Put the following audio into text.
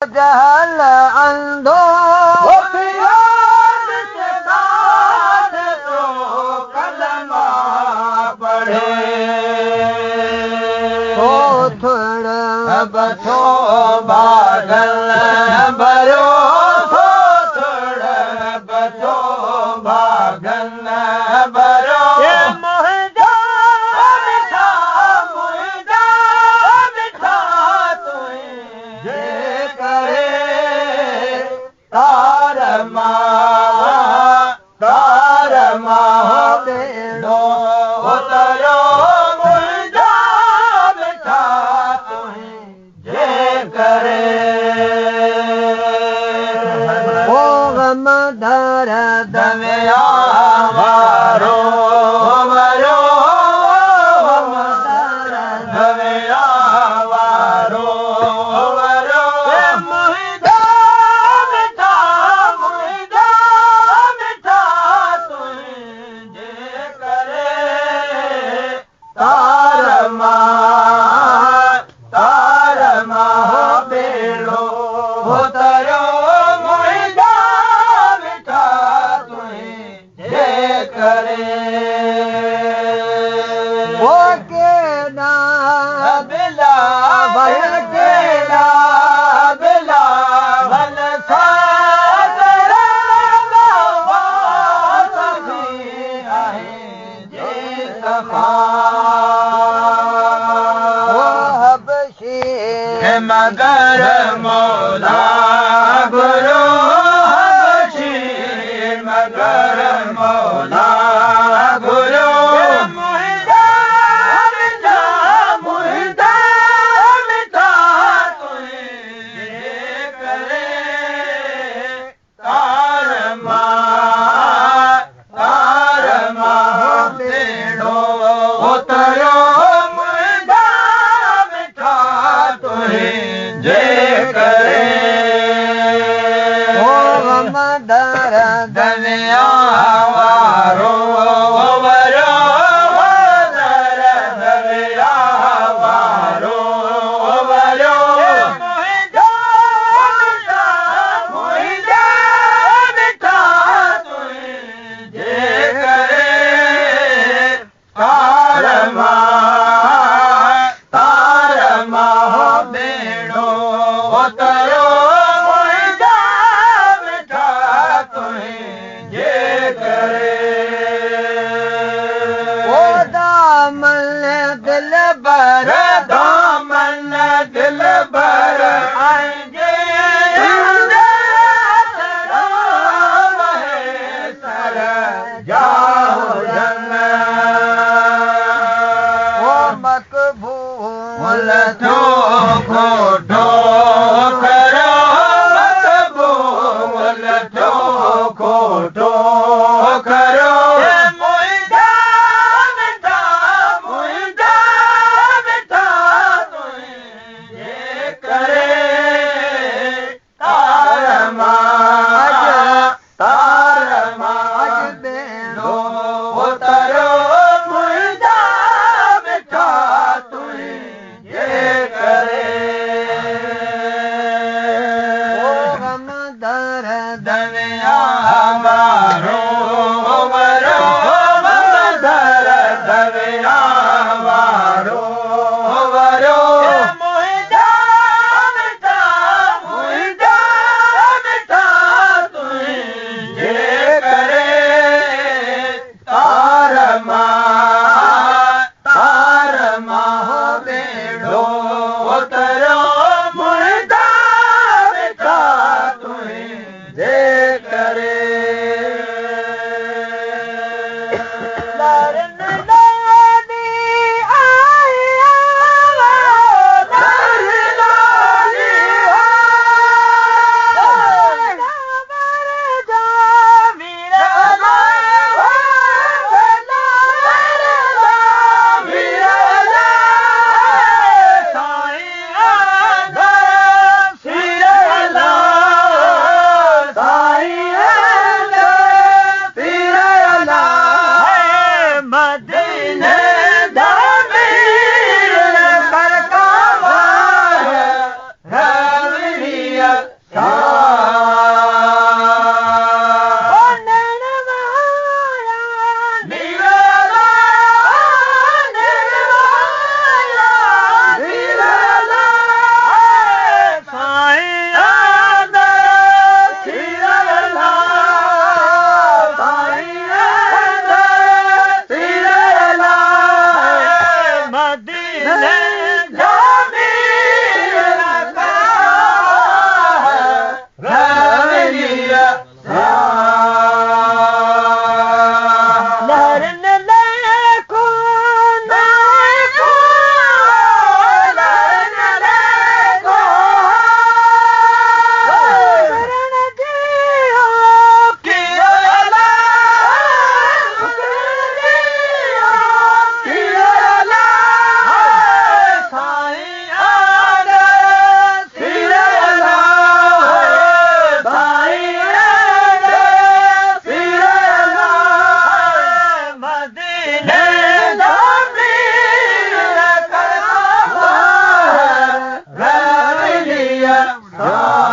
जहल अंधो कलमा पढ़े थोड़ा बसो बागल भरो थोड़ा बसो बागल भरो मदर दमया वारो वरो मदर दमया वारो वरो मुहिदा मिठा तुझे करे तार मां बेड़ो तरो मगर मौला गुरु हबशी मगर मौला गुरु मुहिदा मिठा तुझे करे तार मां बेड़ो तरो मदर दनिया वारो वरो मदर दनिया वारो वरो मुहिदा मिठा तुझे करे तार मां बेड़ो तरो दामन दिल भर आएंगे सर जाओ जन ओ मकबूल थो खोटो करो मकबूल थो खोटो करो दनिया वारो वरो मदर दनिया वारो वरो मुहिदा मिठा तुझे करे तार मां बेड़ो तरो मुहिदा मिठा तुझे करे हा